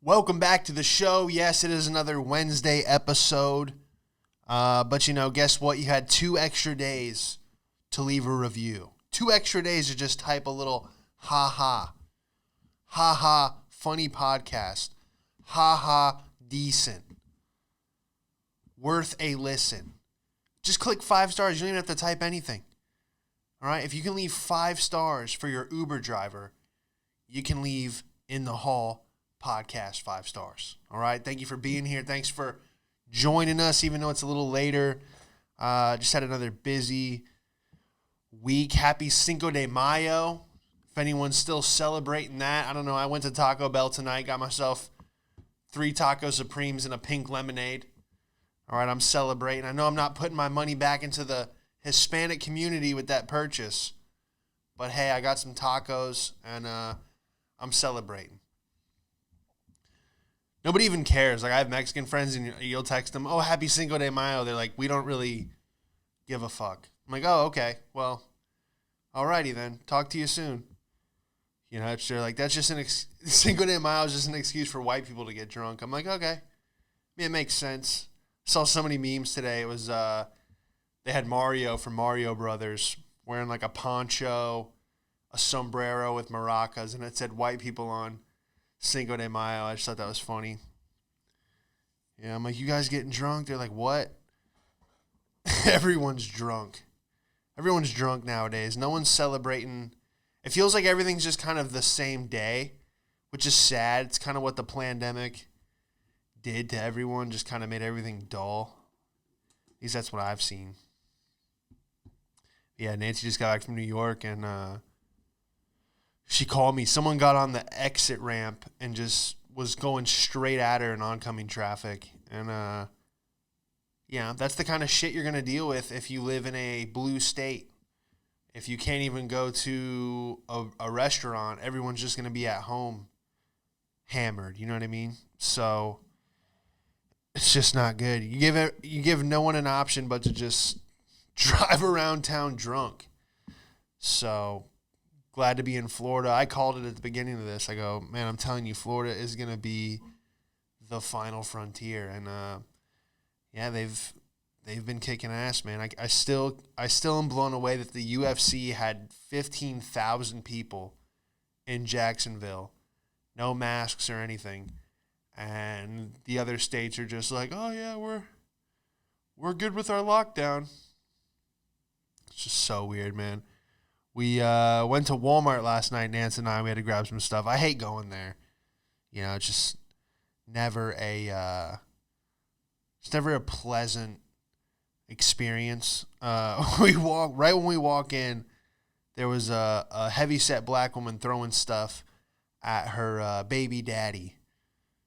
Welcome back to the show. Yes, it is another Wednesday episode. But guess what? You had 2 extra days to leave a review. 2 extra days to just type a little ha ha, funny podcast, ha decent, worth a listen. Just click 5 stars. You don't even have to type anything. All right? If you can leave 5 stars for your Uber driver, you can leave In the Hall podcast 5 stars. All right. Thank you for being here. Thanks for joining us, even though it's a little later. Just had another busy week. Happy Cinco de Mayo. If anyone's still celebrating that, I don't know. I went to Taco Bell tonight, got myself 3 Taco Supremes and a pink lemonade. All right. I'm celebrating. I know I'm not putting my money back into the Hispanic community with that purchase, but hey, I got some tacos and I'm celebrating. Nobody even cares. Like, I have Mexican friends, and you'll text them, "Oh, happy Cinco de Mayo." They're like, "We don't really give a fuck." I'm like, "Oh, okay. Well, alrighty then. Talk to you soon." It's like, that's just Cinco de Mayo is just an excuse for white people to get drunk. I'm like, okay. It makes sense. I saw so many memes today. It was, they had Mario from Mario Brothers wearing like a poncho, a sombrero with maracas, and it said white people on Cinco de Mayo. I just thought that was funny. Yeah, I'm like, "You guys getting drunk?" They're like, "What?" Everyone's drunk. Everyone's drunk nowadays. No one's celebrating. It feels like everything's just kind of the same day, which is sad. It's kind of what the pandemic did to everyone, just kind of made everything dull. At least that's what I've seen. Yeah, Nancy just got back from New York, and she called me. Someone got on the exit ramp and just was going straight at her in oncoming traffic. And, that's the kind of shit you're going to deal with if you live in a blue state. If you can't even go to a restaurant, everyone's just going to be at home hammered. You know what I mean? So it's just not good. You give no one an option but to just drive around town drunk. So glad to be in Florida. I called it at the beginning of this. I go, man, I'm telling you, Florida is going to be the final frontier. And, they've been kicking ass, man. I still am blown away that the UFC had 15,000 people in Jacksonville. No masks or anything. And the other states are just like, "Oh, yeah, we're good with our lockdown." It's just so weird, man. We went to Walmart last night, Nance and I. We had to grab some stuff. I hate going there. It's just never a pleasant experience. Right when we walk in, there was a heavy-set black woman throwing stuff at her baby daddy.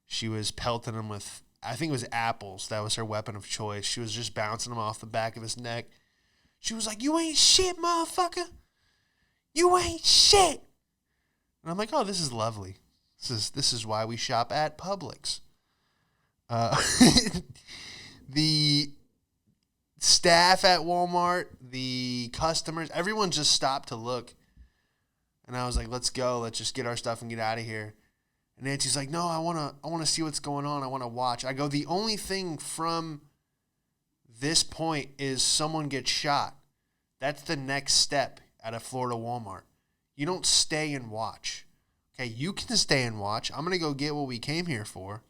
She was pelting him with, I think it was apples. That was her weapon of choice. She was just bouncing him off the back of his neck. She was like, "You ain't shit, motherfucker. You ain't shit." And I'm like, "Oh, this is lovely. This is why we shop at Publix." The staff at Walmart, the customers, everyone just stopped to look. And I was like, "Let's go. Let's just get our stuff and get out of here." And Nancy's like, "No, I wanna see what's going on. I wanna watch." I go, "The only thing from this point is someone gets shot. That's the next step at a Florida Walmart. You don't stay and watch. Okay, you can stay and watch. I'm going to go get what we came here for."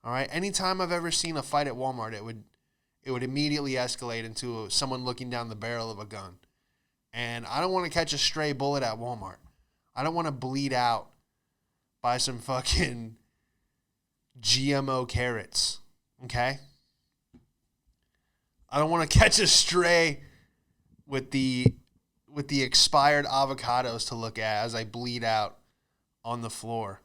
All right? Anytime I've ever seen a fight at Walmart, it would immediately escalate into someone looking down the barrel of a gun. And I don't want to catch a stray bullet at Walmart. I don't want to bleed out by some fucking GMO carrots. Okay? I don't want to catch a stray with the expired avocados to look at as I bleed out on the floor.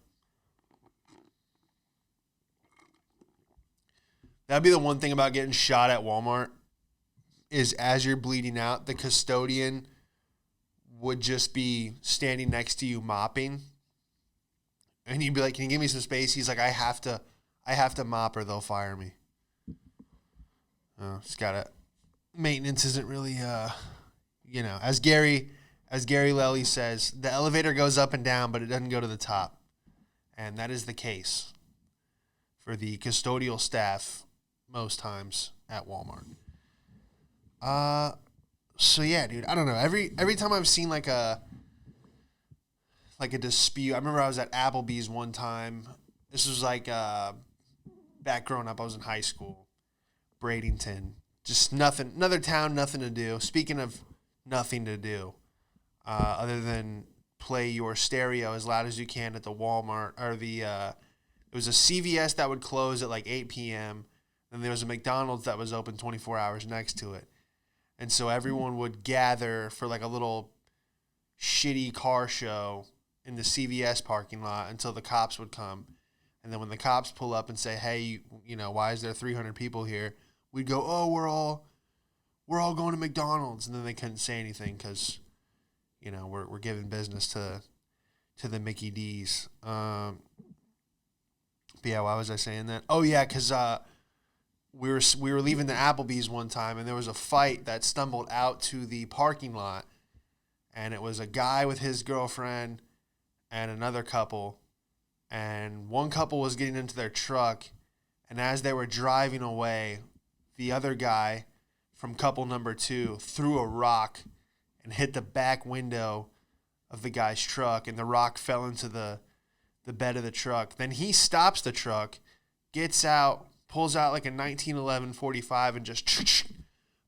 That'd be the one thing about getting shot at Walmart, is as you're bleeding out, the custodian would just be standing next to you mopping. And you'd be like, "Can you give me some space?" He's like, I have to mop or they'll fire me. Just gotta, maintenance isn't really, as Gary Lelly says, the elevator goes up and down, but it doesn't go to the top. And that is the case for the custodial staff most times at Walmart. So yeah, dude, I don't know. Every time I've seen like a dispute, I remember I was at Applebee's one time. This was like back growing up. I was in high school, Bradenton. Just nothing, another town, nothing to do. Speaking of nothing to do, other than play your stereo as loud as you can at the Walmart or it was a CVS that would close at like 8 p.m. and there was a McDonald's that was open 24 hours next to it. And so everyone would gather for like a little shitty car show in the CVS parking lot until the cops would come. And then when the cops pull up and say, hey, why is there 300 people here? We'd go, oh, we're all going to McDonald's. And then they couldn't say anything because, we're giving business to the Mickey D's. But yeah, why was I saying that? Oh yeah, because we were leaving the Applebee's one time, and there was a fight that stumbled out to the parking lot, and it was a guy with his girlfriend and another couple, and one couple was getting into their truck, and as they were driving away, the other guy from couple number 2 threw a rock and hit the back window of the guy's truck, and the rock fell into the bed of the truck. Then he stops the truck, gets out, pulls out like a 1911 45 and just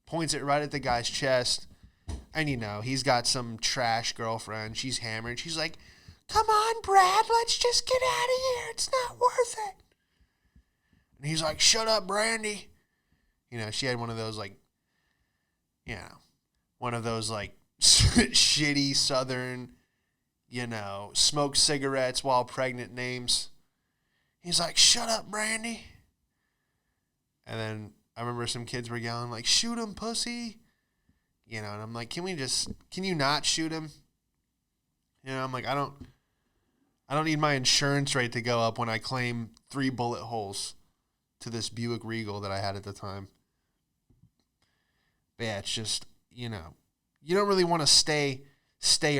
points it right at the guy's chest. And he's got some trash girlfriend. She's hammered. She's like, come on, Brad, let's just get out of here. It's not worth it. And he's like, shut up, Brandy. She had one of those shitty Southern, smoke cigarettes while pregnant names. He's like, shut up, Brandy. And then I remember some kids were yelling, like, shoot him, pussy. And I'm like, can you not shoot him? I'm like, I don't need my insurance rate to go up when I claim 3 bullet holes to this Buick Regal that I had at the time. But yeah, it's just, you don't really want to stay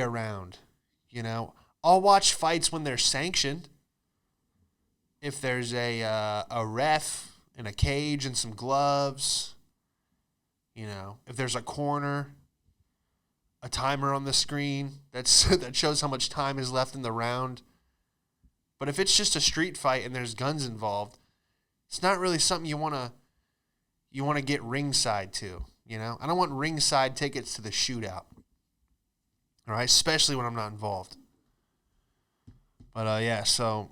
around, I'll watch fights when they're sanctioned. If there's a ref and a cage and some gloves, if there's a corner, a timer on the screen that shows how much time is left in the round. But if it's just a street fight and there's guns involved, it's not really something you want to get ringside to, I don't want ringside tickets to the shootout. All right, especially when I'm not involved. But yeah, so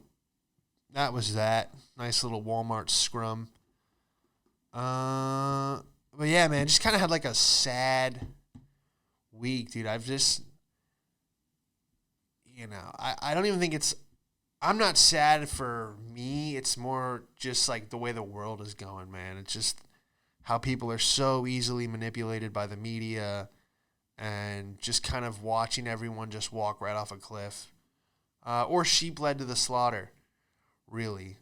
that was that. Nice little Walmart scrum. But yeah, man, just kind of had like a sad week, dude. I've just, I don't even think I'm not sad for me. It's more just like the way the world is going, man. It's just how people are so easily manipulated by the media and just kind of watching everyone just walk right off a cliff. Or sheep led to the slaughter, really.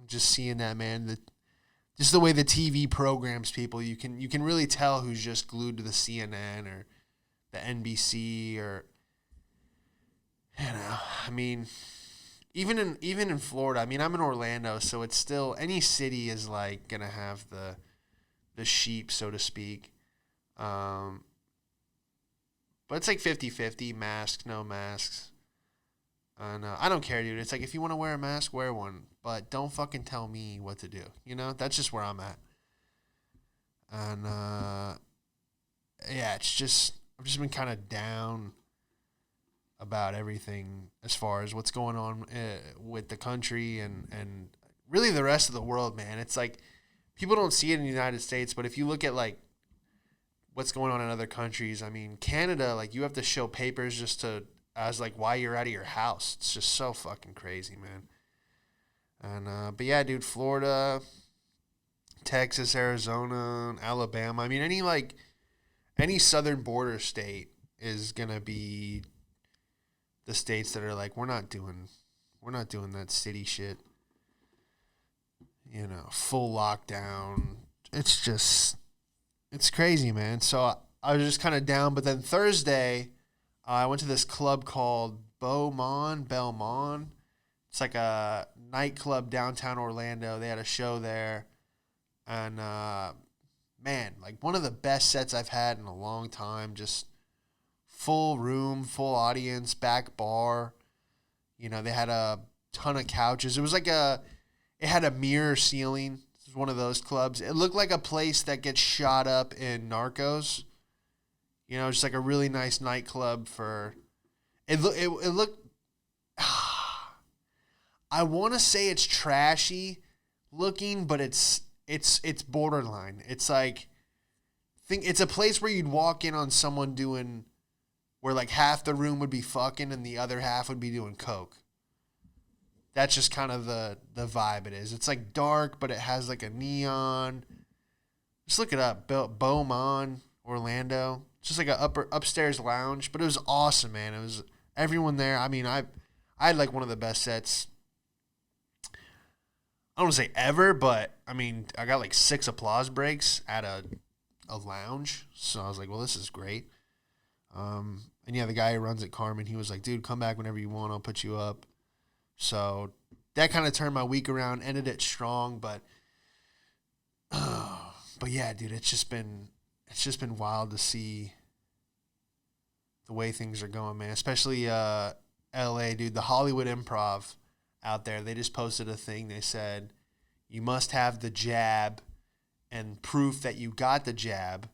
Just seeing that, man. Just the way the TV programs people, you can really tell who's just glued to the CNN or the NBC or, I mean, even in Florida. I mean, I'm in Orlando, so it's still, any city is like gonna have the sheep, so to speak. But it's like 50-50, masks, no masks. And I don't care, dude. It's like, if you want to wear a mask, wear one. But don't fucking tell me what to do. That's just where I'm at. And, yeah, I've just been kind of down about everything as far as what's going on with the country and really the rest of the world, man. It's like, people don't see it in the United States, but if you look at, like, what's going on in other countries, I mean, Canada, like, you have to show papers as like why you're out of your house. It's just so fucking crazy, man. And but yeah, dude, Florida, Texas, Arizona, Alabama. I mean, any southern border state is gonna be the states that are like, we're not doing that city shit. Full lockdown. It's crazy, man. So I was just kind of down, but then Thursday, I went to this club called Belmont. It's like a nightclub downtown Orlando. They had a show there. And, man, like one of the best sets I've had in a long time. Just full room, full audience, back bar. You know, they had a ton of couches. It had a mirror ceiling. It was one of those clubs. It looked like a place that gets shot up in Narcos. You know, just like a really nice nightclub for... It looked... I want to say it's trashy looking, but it's borderline. It's like... it's a place where you'd walk in on someone doing... where like half the room would be fucking and the other half would be doing coke. That's just kind of the vibe it is. It's like dark, but it has like a neon. Just look it up. Beaumont, Orlando. It's just like a upstairs lounge, but it was awesome, man. It was everyone there. I mean, I had like one of the best sets. I don't want to say ever, but I mean, I got like 6 applause breaks at a lounge. So I was like, well, this is great. And yeah, the guy who runs it, Carmen, he was like, dude, come back whenever you want. I'll put you up. So that kind of turned my week around, ended it strong, but yeah, dude, it's just been wild to see the way things are going, man. Especially LA, dude, the Hollywood Improv out there. They just posted a thing. They said you must have the jab and proof that you got the jab.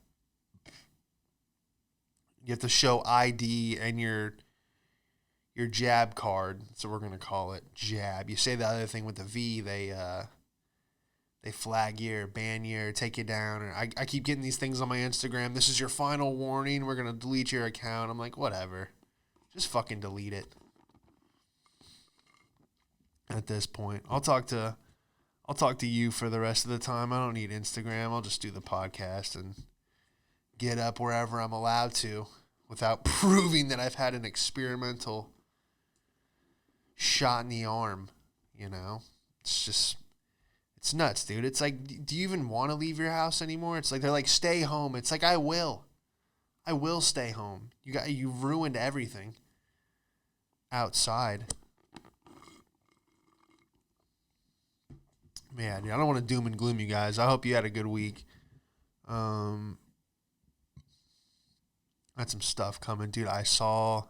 You have to show ID and your jab card. So we're gonna call it jab. You say the other thing with the V, they flag you, or ban you, or take you down. Or I keep getting these things on my Instagram. This is your final warning. We're gonna delete your account. I'm like, whatever. Just fucking delete it. At this point, I'll talk to you for the rest of the time. I don't need Instagram. I'll just do the podcast and get up wherever I'm allowed to without proving that I've had an experimental shot in the arm, you know? It's nuts, dude. It's like, do you even want to leave your house anymore? It's like, they're like, stay home. It's like, I will stay home. You've ruined everything outside. Man, dude, I don't want to doom and gloom you guys. I hope you had a good week. Had some stuff coming. Dude, I saw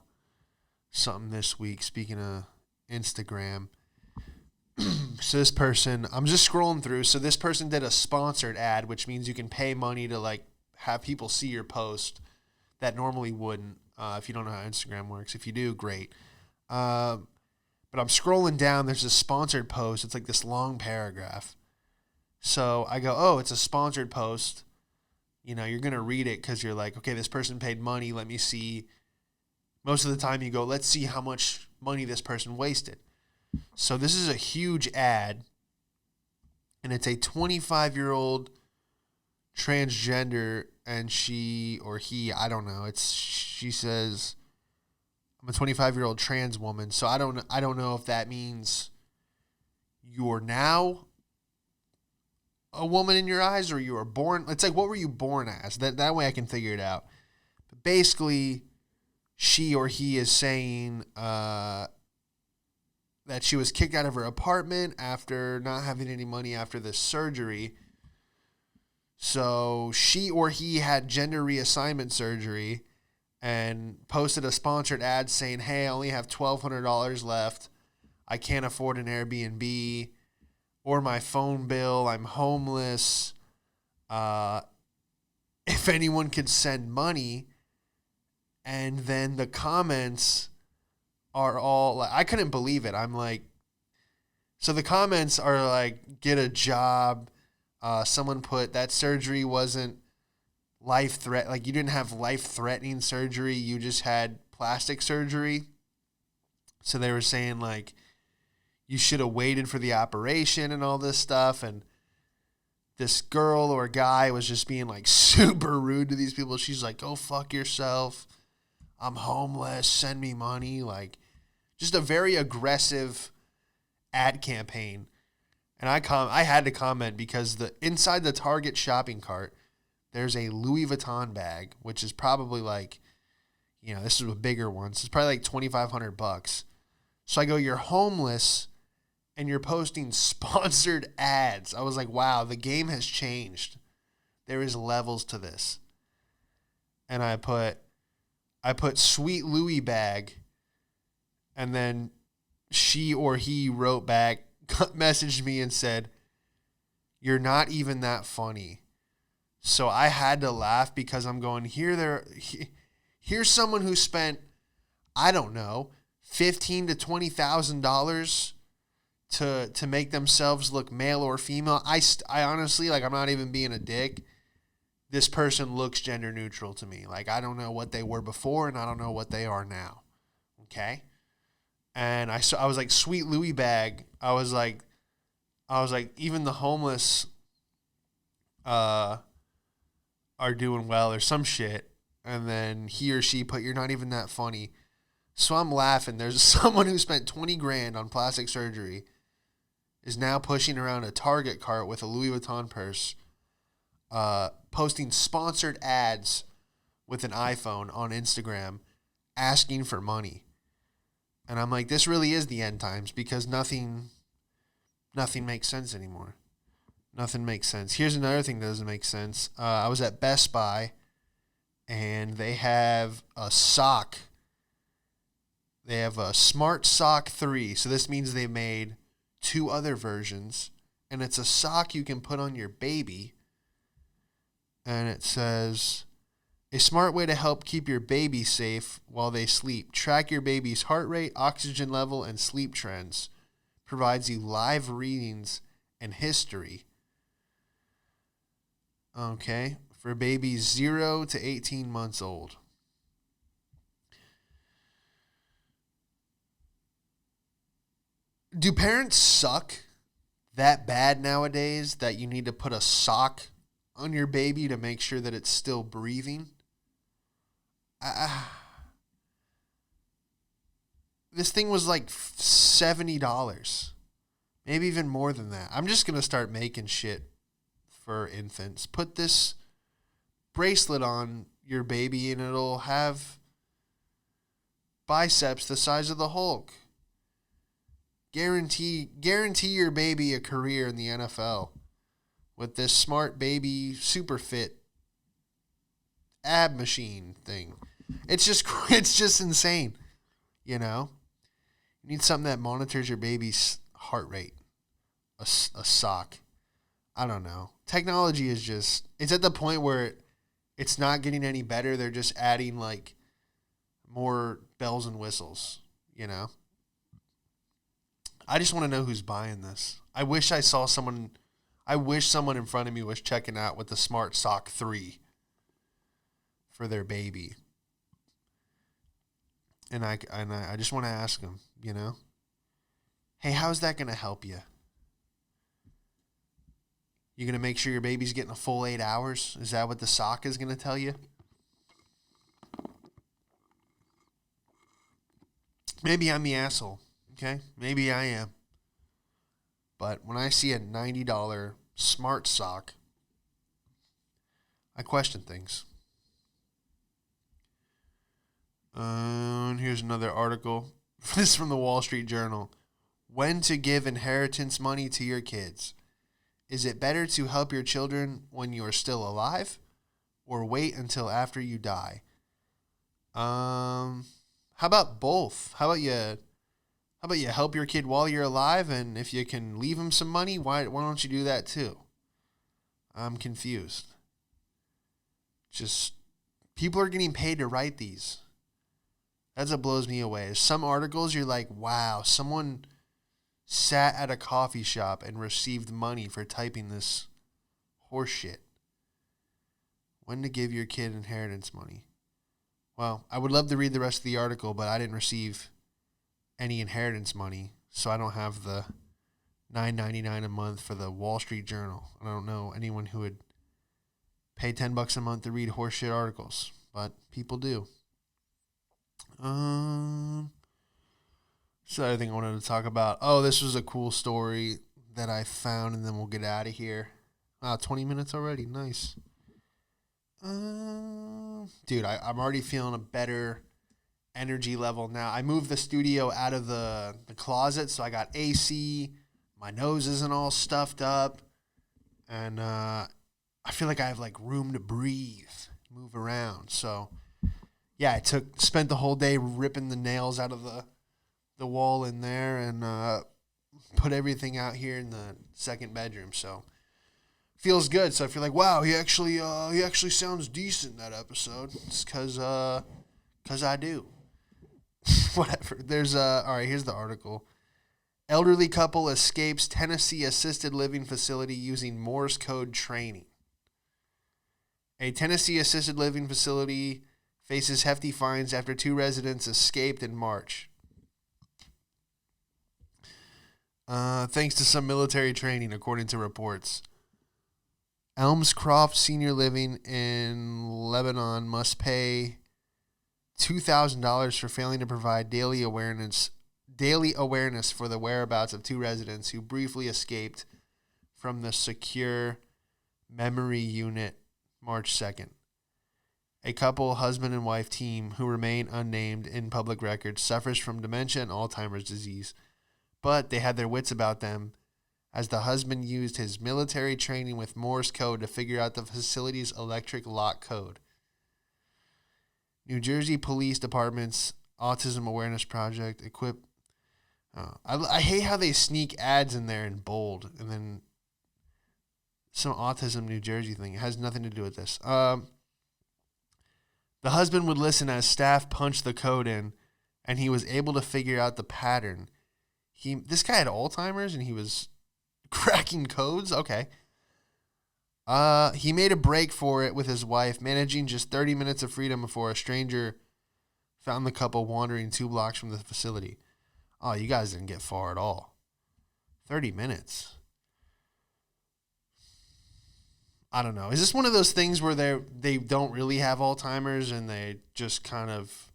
something this week, speaking of Instagram. So this person, I'm just scrolling through. So this person did a sponsored ad, which means you can pay money to like have people see your post that normally wouldn't, if you don't know how Instagram works. If you do, great. But I'm scrolling down. There's a sponsored post. It's like this long paragraph. So I go, oh, it's a sponsored post. You know, you're going to read it because you're like, okay, this person paid money. Let me see. Most of the time you go, let's see how much money this person wasted. So this is a huge ad, and it's a 25-year-old transgender, and she or he, I don't know. She says, I'm a 25-year-old trans woman. So I don't know if that means you're now a woman in your eyes, or you were born. It's like, what were you born as? That way I can figure it out. But basically, she or he is saying that she was kicked out of her apartment after not having any money after this surgery. So she or he had gender reassignment surgery and posted a sponsored ad saying, hey, I only have $1,200 left. I can't afford an Airbnb or my phone bill. I'm homeless. If anyone could send money. And then the comments are all like, I couldn't believe it. I'm like, so the comments are like, get a job. Someone put that surgery wasn't like you didn't have life-threatening surgery. You just had plastic surgery. So they were saying like, you should have waited for the operation and all this stuff. And this girl or guy was just being like super rude to these people. She's like, go fuck yourself. I'm homeless. Send me money. Like, just a very aggressive ad campaign. And I had to comment because inside the Target shopping cart, there's a Louis Vuitton bag, which is probably like, This is a bigger one. So it's probably like $2,500. So I go, you're homeless and you're posting sponsored ads. I was like, wow, the game has changed. There is levels to this. And I put Sweet Louis bag, and then she or he wrote back, messaged me and said, "You're not even that funny." So I had to laugh because I'm going, here's someone who spent, I don't know, $15,000 to $20,000 to make themselves look male or female. I honestly, like, I'm not even being a dick. This person looks gender neutral to me. Like, I don't know what they were before, and I don't know what they are now. Okay? And I was like, Sweet Louis bag. I was like, even the homeless are doing well or some shit. And then he or she put, "You're not even that funny." So I'm laughing. There's someone who spent 20 grand on plastic surgery is now pushing around a Target cart with a Louis Vuitton purse, posting sponsored ads with an iPhone on Instagram, asking for money. And I'm like, this really is the end times, because nothing makes sense anymore. Nothing makes sense. Here's another thing that doesn't make sense. I was at Best Buy, and they have a sock. They have a Smart Sock 3. So this means they made 2 other versions, and it's a sock you can put on your baby. And it says, "A smart way to help keep your baby safe while they sleep. Track your baby's heart rate, oxygen level, and sleep trends. Provides you live readings and history." Okay. For babies 0 to 18 months old. Do parents suck that bad nowadays that you need to put a sock on your baby to make sure that it's still breathing? This thing was like $70. Maybe even more than that. I'm just going to start making shit for infants. Put this bracelet on your baby and it'll have biceps the size of the Hulk. Guarantee your baby a career in the NFL with this smart baby super fit ab machine thing. It's just insane, You need something that monitors your baby's heart rate. A sock. I don't know. Technology is it's at the point where it's not getting any better. They're just adding like more bells and whistles, I just want to know who's buying this. I wish someone in front of me was checking out with the Smart Sock 3 for their baby. And I just want to ask them, hey, how's that going to help you? You going to make sure your baby's getting a full 8 hours? Is that what the sock is going to tell you? Maybe I'm the asshole, okay? Maybe I am. But when I see a $90 smart sock, I question things. And here's another article. This is from the Wall Street Journal. When to give inheritance money to your kids. Is it better to help your children when you are still alive, or wait until after you die? How about both? How about you help your kid while you're alive, and if you can leave him some money, why don't you do that too? I'm confused. Just people are getting paid to write these. That's what blows me away. Some articles you're like, wow, someone sat at a coffee shop and received money for typing this horse shit. When to give your kid inheritance money. Well, I would love to read the rest of the article, but I didn't receive any inheritance money, so I don't have the $9.99 a month for the Wall Street Journal. I don't know anyone who would pay $10 a month to read horseshit articles, but people do. So the other thing I wanted to talk about. Oh, this was a cool story that I found, and then we'll get out of here. 20 minutes already. Nice. Dude, I'm already feeling a better energy level now. I moved the studio out of the closet, so I got AC. My nose isn't all stuffed up. And I feel like I have like room to breathe, move around. So yeah, I spent the whole day ripping the nails out of the wall in there and put everything out here in the second bedroom. So feels good. So if you're like, wow, he actually sounds decent in that episode, it's because I do. Whatever. There's all right. Here's the article. Elderly couple escapes Tennessee assisted living facility using Morse code training. A Tennessee assisted living facility faces hefty fines after 2 residents escaped in March. Thanks to some military training, according to reports. Elmscroft Senior Living in Lebanon must pay $2,000 for failing to provide daily awareness for the whereabouts of 2 residents who briefly escaped from the secure memory unit March 2nd. A couple, husband and wife team, who remain unnamed in public records, suffers from dementia and Alzheimer's disease, but they had their wits about them as the husband used his military training with Morse code to figure out the facility's electric lock code. New Jersey Police Department's Autism Awareness Project I hate how they sneak ads in there in bold and then some Autism New Jersey thing. It has nothing to do with this. The husband would listen as staff punched the code in, and he was able to figure out the pattern. This guy had Alzheimer's and he was cracking codes? Okay. He made a break for it with his wife, managing just 30 minutes of freedom before a stranger found the couple wandering 2 blocks from the facility. Oh, you guys didn't get far at all. 30 minutes. I don't know. Is this one of those things where they don't really have Alzheimer's and they just kind of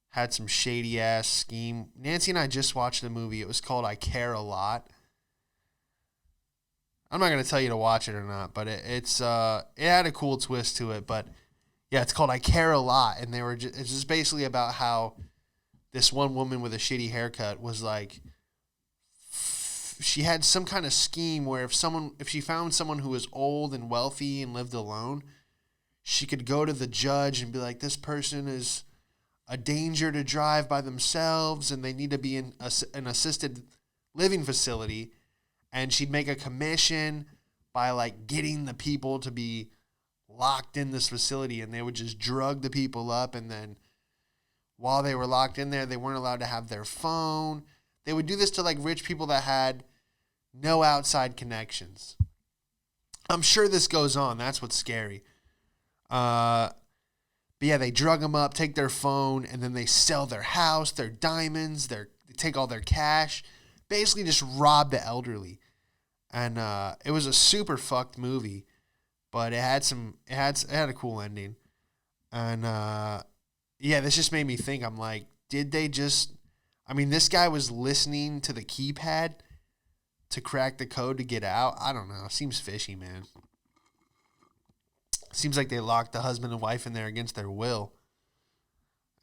had some shady ass scheme? Nancy and I just watched a movie. It was called I Care a Lot. I'm not going to tell you to watch it or not, but it had a cool twist to it. But yeah, it's called I Care a Lot, and it's just basically about how this one woman with a shitty haircut was like, she had some kind of scheme where if she found someone who was old and wealthy and lived alone, she could go to the judge and be like, this person is a danger to drive by themselves and they need to be in an assisted living facility. And she'd make a commission by like getting the people to be locked in this facility, and they would just drug the people up. And then while they were locked in there, they weren't allowed to have their phone. They would do this to like rich people that had no outside connections. I'm sure this goes on. That's what's scary. But yeah, they drug them up, take their phone, and then they sell their house, their diamonds, they take all their cash, basically just rob the elderly. And it was a super fucked movie, but it had a cool ending. And yeah, this just made me think. I'm like, did they just? I mean, this guy was listening to the keypad to crack the code to get out. I don't know. Seems fishy, man. Seems like they locked the husband and wife in there against their will.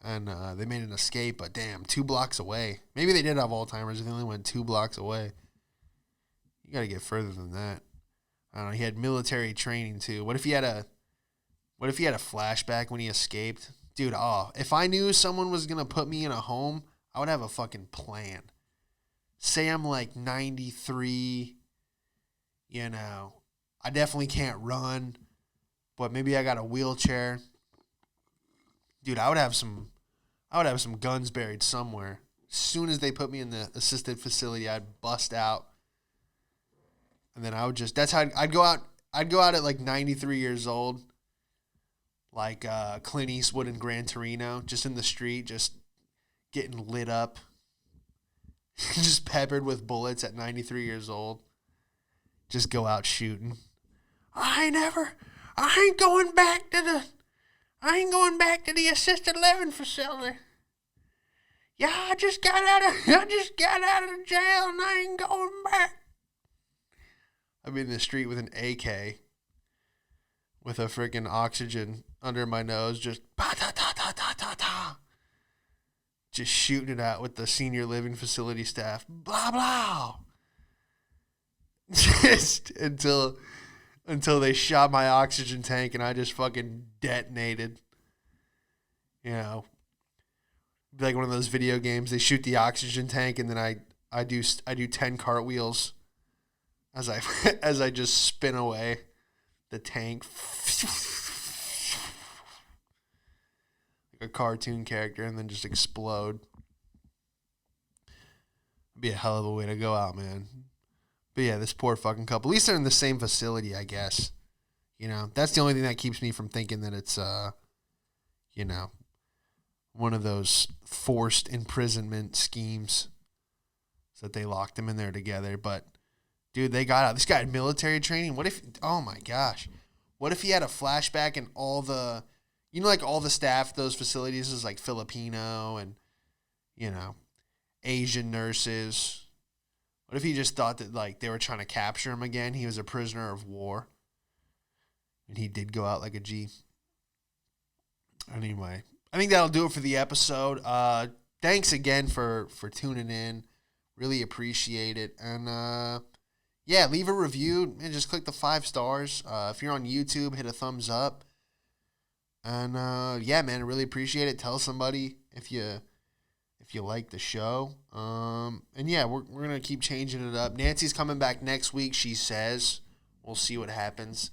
And they made an escape, but damn, 2 blocks away. Maybe they did have Alzheimer's if they only went 2 blocks away. You got to get further than that. I don't know. He had military training too. What if he had a flashback when he escaped? Dude, if I knew someone was going to put me in a home, I would have a fucking plan. Say I'm like 93, I definitely can't run, but maybe I got a wheelchair. Dude, I would have some guns buried somewhere. As soon as they put me in the assisted facility, I'd bust out. And then that's how I'd go out. I'd go out at like 93 years old, like Clint Eastwood in Gran Torino, just in the street, just getting lit up, just peppered with bullets at 93 years old. Just go out shooting. I ain't going back to the assisted living facility. Yeah, I just got out of the jail and I ain't going back. I'd be in the street with an AK with a freaking oxygen under my nose, just ba-da-da-da-da-da-da. just shooting it out with the senior living facility staff. Blah, blah. Just until they shot my oxygen tank and I just fucking detonated. You know, like one of those video games. They shoot the oxygen tank and then I do 10 cartwheels as I just spin away the tank. Like a cartoon character and then just explode. It'd be a hell of a way to go out, man. But yeah, this poor fucking couple. At least they're in the same facility, I guess. You know, that's the only thing that keeps me from thinking that it's, you know, one of those forced imprisonment schemes so that they locked them in there together. But, dude, they got out. This guy had military training. What if, oh my gosh, what if he had a flashback and all the, you know, like all the staff at those facilities is like Filipino and, you know, Asian nurses. What if he just thought that, like, they were trying to capture him again? He was a prisoner of war. And he did go out like a G. Anyway, I think that'll do it for the episode. Thanks again for tuning in. Really appreciate it. And, yeah, leave a review and just click the 5 stars. If you're on YouTube, hit a thumbs up. And, yeah, man, I really appreciate it. Tell somebody if you like the show. And yeah, we're going to keep changing it up. Nancy's coming back next week, she says. We'll see what happens.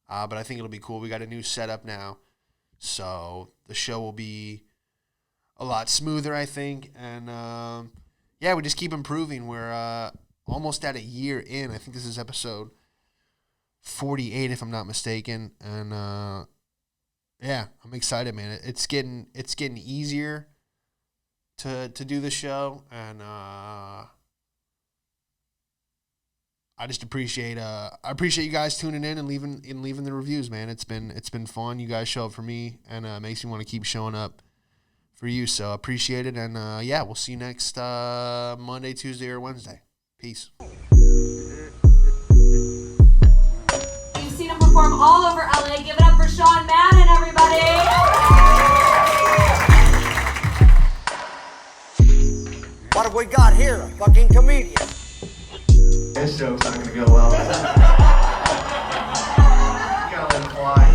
But I think it'll be cool. We got a new setup now. So the show will be a lot smoother, I think. And yeah, we just keep improving. We're almost at a year in. I think this is episode 48, if I'm not mistaken. And yeah, I'm excited, man. It's getting easier to do the show, and I just appreciate you guys tuning in and leaving the reviews, man. It's been fun. You guys show up for me, and makes me want to keep showing up for you. So appreciate it, and yeah, we'll see you next Monday, Tuesday, or Wednesday. Peace. You've seen him perform all over LA. Give it up for Sean Madden, everybody. What have we got here? A fucking comedian. This joke's not gonna go well. You gotta let it fly.